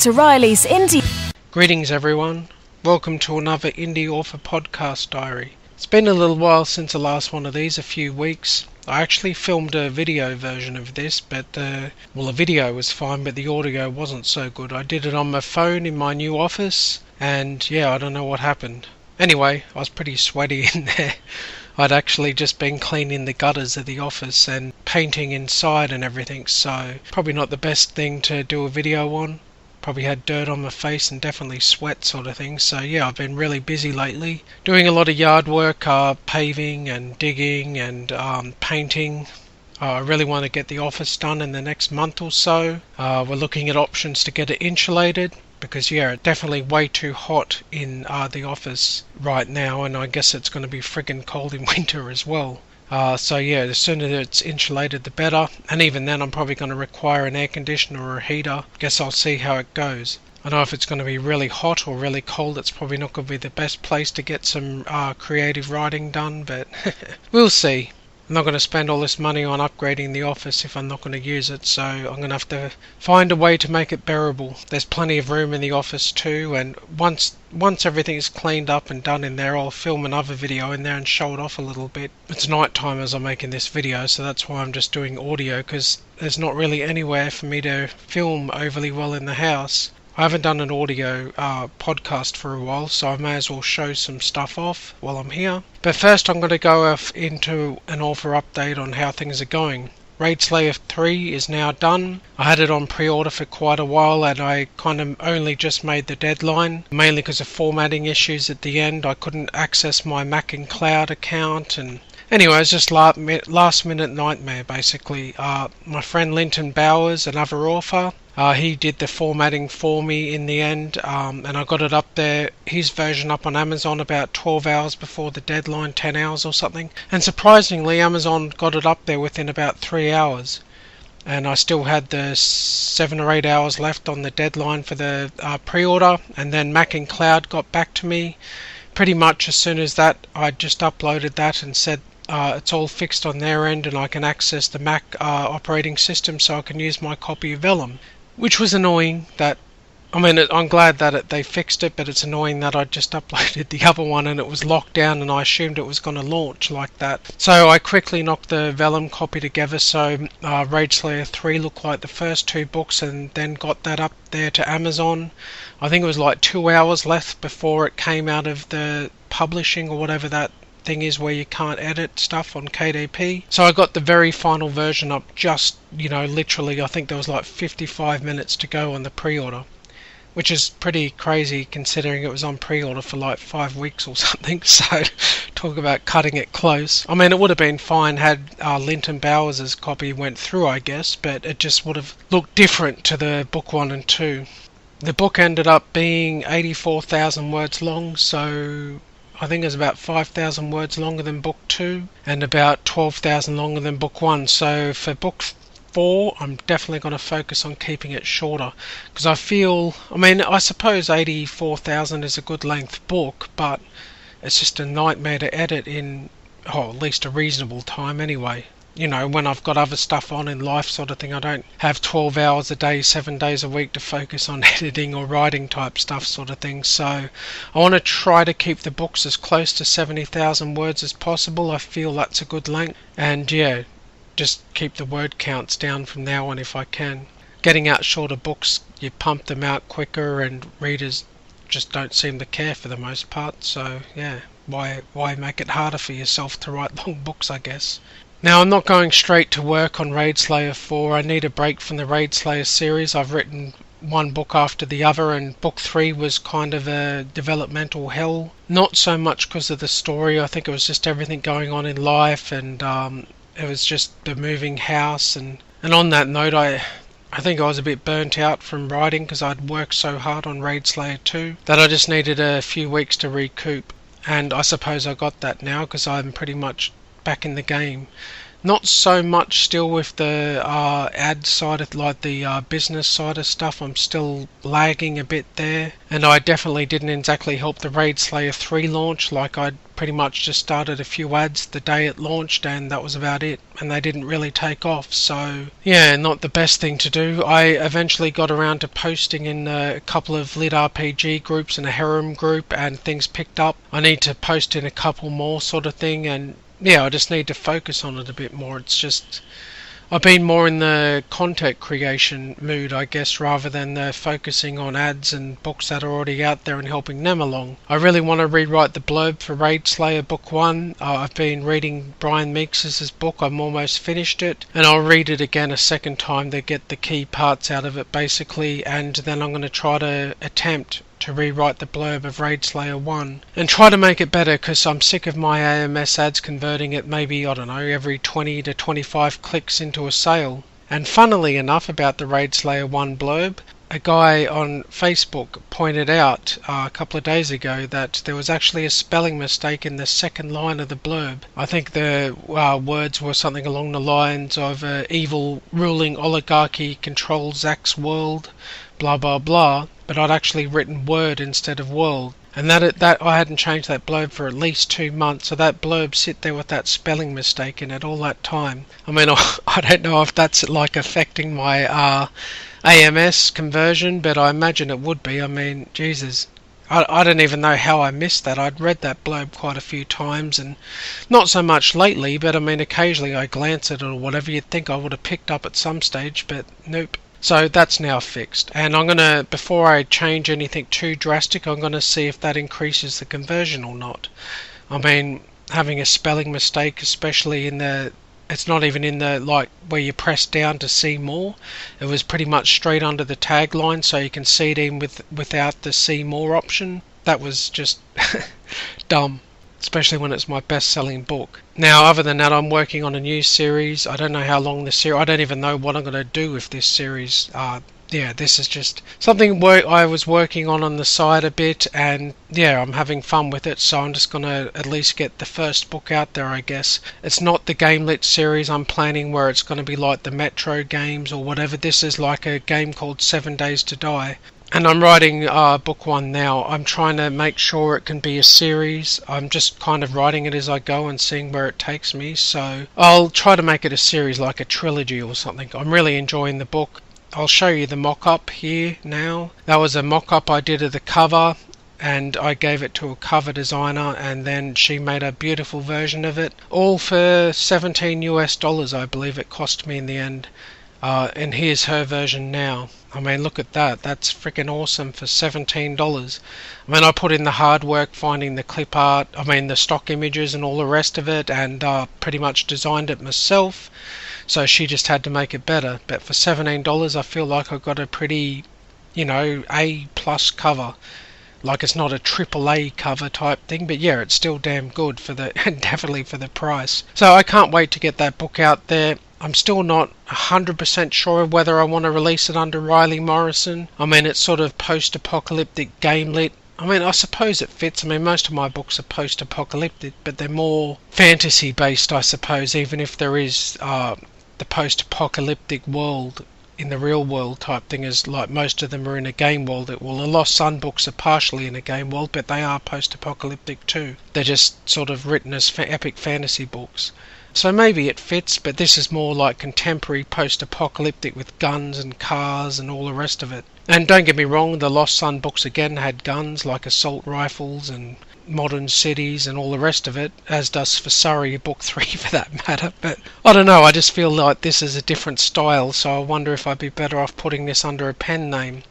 To Riley's Indy. Greetings everyone, welcome to another Indie Author Podcast Diary. It's been a little while since the last one of these, a few weeks. I actually filmed a video version of this, but the video was fine, but the audio wasn't so good. I did it on my phone in my new office, and yeah, I don't know what happened. Anyway, I was pretty sweaty in there. I'd actually just been cleaning the gutters of the office and painting inside and everything, so probably not the best thing to do a video on. Probably had dirt on my face and definitely sweat sort of thing. So yeah, I've been really busy lately. Doing a lot of yard work, paving and digging and painting. I really want to get the office done in the next month or so. We're looking at options to get it insulated. Because yeah, it's definitely way too hot in the office right now. And I guess it's going to be friggin' cold in winter as well. So yeah, the sooner it's insulated the better, and even then I'm probably going to require an air conditioner or a heater. Guess I'll see how it goes. I know if it's going to be really hot or really cold, it's probably not going to be the best place to get some creative writing done, but we'll see. I'm not going to spend all this money on upgrading the office if I'm not going to use it, so I'm going to have to find a way to make it bearable. There's plenty of room in the office too, and once everything is cleaned up and done in there, I'll film another video in there and show it off a little bit. It's night time as I'm making this video, so that's why I'm just doing audio, because there's not really anywhere for me to film overly well in the house. I haven't done an audio podcast for a while, so I may as well show some stuff off while I'm here. But first I'm going to go off into an author update on how things are going. Raid Slayer 3 is now done. I had it on pre-order for quite a while and I kind of only just made the deadline, mainly because of formatting issues at the end. I couldn't access my Mac and Cloud account, and anyway, it's just last minute nightmare basically. My friend Linton Bowers, another author, he did the formatting for me in the end, and I got it up there, his version up on Amazon about 12 hours before the deadline, 10 hours or something. And surprisingly, Amazon got it up there within about 3 hours. And I still had the 7 or 8 hours left on the deadline for the pre-order, and then Mac and Cloud got back to me. Pretty much as soon as that, I just uploaded that and said it's all fixed on their end and I can access the Mac operating system so I can use my copy of Vellum. Which was annoying that, I'm glad that they fixed it, but it's annoying that I just uploaded the other one and it was locked down and I assumed it was going to launch like that. So I quickly knocked the Vellum copy together, so Raid Slayer 3 looked like the first 2 books, and then got that up there to Amazon. I think it was like 2 hours left before it came out of the publishing or whatever that thing is where you can't edit stuff on KDP. So I got the very final version up just, literally I think there was like 55 minutes to go on the pre-order, which is pretty crazy considering it was on pre-order for like 5 weeks or something. So talk about cutting it close. It would have been fine had Linton Bowers' copy went through, I guess, but it just would have looked different to the book 1 and 2. The book ended up being 84,000 words long, so I think it's about 5,000 words longer than book 2 and about 12,000 longer than book 1. So for book 4 I'm definitely going to focus on keeping it shorter, because I feel, I suppose 84,000 is a good length book, but it's just a nightmare to edit in, at least a reasonable time anyway. When I've got other stuff on in life sort of thing, I don't have 12 hours a day, 7 days a week to focus on editing or writing type stuff sort of thing. So I want to try to keep the books as close to 70,000 words as possible. I feel that's a good length. And yeah, just keep the word counts down from now on if I can. Getting out shorter books, you pump them out quicker and readers just don't seem to care for the most part. So yeah, why make it harder for yourself to write long books, I guess. Now, I'm not going straight to work on Raid Slayer 4. I need a break from the Raid Slayer series. I've written one book after the other, and book 3 was kind of a developmental hell. Not so much because of the story. I think it was just everything going on in life, and it was just the moving house. And on that note, I think I was a bit burnt out from writing because I'd worked so hard on Raid Slayer 2 that I just needed a few weeks to recoup. And I suppose I got that now because I'm pretty much back in the game. Not so much still with the ad side of like the business side of stuff. I'm still lagging a bit there, and I definitely didn't exactly help the Raid Slayer 3 launch. Like I pretty much just started a few ads the day it launched, and that was about it, and they didn't really take off. So yeah, not the best thing to do. I eventually got around to posting in a couple of lit RPG groups and a harem group, and things picked up. I need to post in a couple more sort of thing, and yeah, I just need to focus on it a bit more. It's just I've been more in the content creation mood, I guess, rather than focusing on ads and books that are already out there and helping them along. I really want to rewrite the blurb for Raid Slayer Book 1. I've been reading Brian Meeks' book. I'm almost finished it, and I'll read it again a second time to get the key parts out of it, basically, and then I'm going to try to attempt to rewrite the blurb of Raid Slayer 1 and try to make it better, because I'm sick of my AMS ads converting it maybe, I don't know, every 20 to 25 clicks into a sale. And funnily enough, about the Raid Slayer 1 blurb, a guy on Facebook pointed out a couple of days ago that there was actually a spelling mistake in the second line of the blurb. I think the words were something along the lines of evil ruling oligarchy controls Zach's world, blah blah blah, but I'd actually written word instead of world. And that I hadn't changed that blurb for at least 2 months, so that blurb sit there with that spelling mistake in it all that time. I mean, I don't know if that's like affecting my AMS conversion, but I imagine it would be. I mean, Jesus, I don't even know how I missed that. I'd read that blurb quite a few times, and not so much lately, but I mean, occasionally I glance at it or whatever. You'd think I would have picked up at some stage, but nope. So that's now fixed, and I'm gonna, before I change anything too drastic, I'm gonna see if that increases the conversion or not. I mean, having a spelling mistake, especially in the, it's not even in the, like, where you press down to see more. It was pretty much straight under the tagline, so you can see it even without the see more option. That was just dumb, especially when it's my best-selling book. Now, other than that, I'm working on a new series. I don't know how long this series, I don't even know what I'm going to do with this series. Yeah, this is just something I was working on the side a bit, and yeah, I'm having fun with it, so I'm just going to at least get the first book out there, I guess. It's not the Game Lit series I'm planning, where it's going to be like the Metro games or whatever. This is like a game called 7 Days to Die. And I'm writing book 1 now. I'm trying to make sure it can be a series. I'm just kind of writing it as I go and seeing where it takes me. So I'll try to make it a series, like a trilogy or something. I'm really enjoying the book. I'll show you the mock-up here now. That was a mock-up I did of the cover, and I gave it to a cover designer, and then she made a beautiful version of it. All for $17 US, I believe it cost me in the end. And here's her version now. I mean, look at that. That's freaking awesome for $17. I mean, I put in the hard work finding the clip art, I mean the stock images and all the rest of it, and pretty much designed it myself. So she just had to make it better. But for $17, I feel like I got a pretty, you know, A+ cover. Like, it's not a AAA cover type thing, but yeah, it's still damn good for the definitely for the price. So I can't wait to get that book out there. I'm still not 100% sure whether I want to release it under Riley Morrison. I mean, it's sort of post-apocalyptic game lit. I mean, I suppose it fits. I mean, most of my books are post-apocalyptic, but they're more fantasy-based, I suppose, even if there is the post-apocalyptic world in the real world type thing, is like most of them are in a game world. Well, the Lost Sun books are partially in a game world, but they are post-apocalyptic too. They're just sort of written as epic fantasy books. So maybe it fits, but this is more like contemporary post-apocalyptic with guns and cars and all the rest of it. And don't get me wrong, the Lost Sun books again had guns like assault rifles and modern cities and all the rest of it, as does for Surrey book 3 for that matter. But I don't know, I just feel like this is a different style, so I wonder if I'd be better off putting this under a pen name.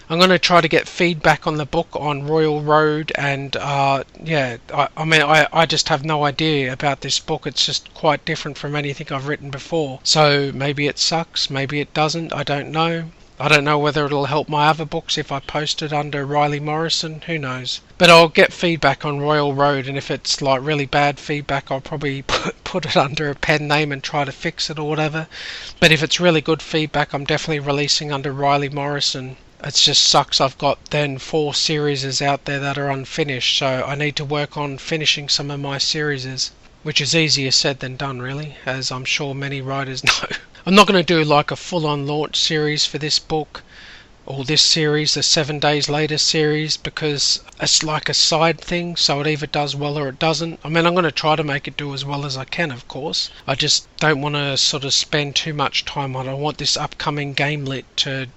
I'm going to try to get feedback on the book on Royal Road, and yeah, I mean, I just have no idea about this book. It's just quite different from anything I've written before. So maybe it sucks, maybe it doesn't, I don't know. I don't know whether it'll help my other books if I post it under Riley Morrison, who knows. But I'll get feedback on Royal Road, and if it's like really bad feedback, I'll probably put it under a pen name and try to fix it or whatever. But if it's really good feedback, I'm definitely releasing under Riley Morrison. It just sucks I've got then 4 series out there that are unfinished, so I need to work on finishing some of my series. which is easier said than done really, as I'm sure many writers know. I'm not going to do like a full-on launch series for this book, or this series, the 7 Days Later series, because it's like a side thing, so it either does well or it doesn't. I mean, I'm going to try to make it do as well as I can, of course. I just don't want to sort of spend too much time on it. I want this upcoming gamelit to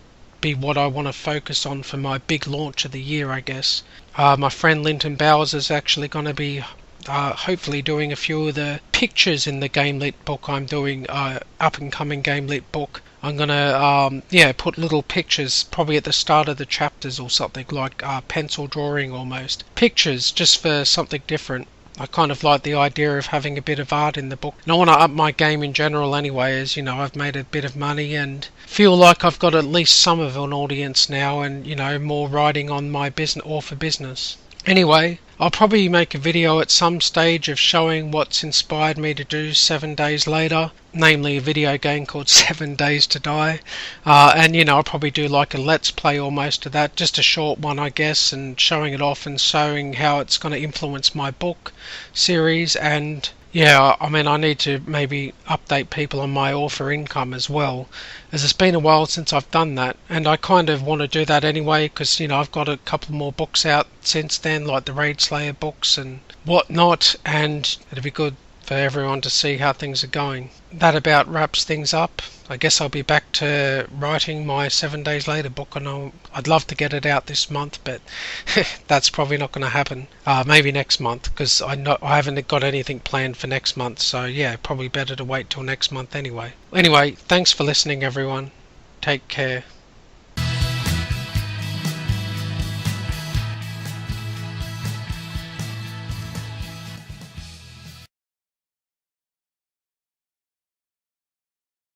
be what I want to focus on for my big launch of the year, I guess. My friend Linton Bowers is actually going to be hopefully doing a few of the pictures in the gamelit book I'm doing, up and coming gamelit book. I'm gonna put little pictures probably at the start of the chapters or something, like pencil drawing almost. Pictures just for something different. I kind of like the idea of having a bit of art in the book. And I want to up my game in general anyway, as you know, I've made a bit of money and feel like I've got at least some of an audience now, and you know, more writing on my business or for business. Anyway, I'll probably make a video at some stage of showing what's inspired me to do 7 Days Later, namely a video game called 7 Days to Die. And you know, I'll probably do like a let's play almost of that, just a short one I guess, and showing it off and showing how it's going to influence my book series. And yeah, I mean, I need to maybe update people on my author income as well, as it's been a while since I've done that, and I kind of want to do that anyway, because you know, I've got a couple more books out since then, like the Raid Slayer books and whatnot, and it'd be good for everyone to see how things are going. That about wraps things up. I guess I'll be back to writing my 7 Days Later book, and I'd love to get it out this month, but that's probably not going to happen. Maybe next month, because I haven't got anything planned for next month, so yeah, probably better to wait till next month anyway. Anyway, thanks for listening everyone. Take care.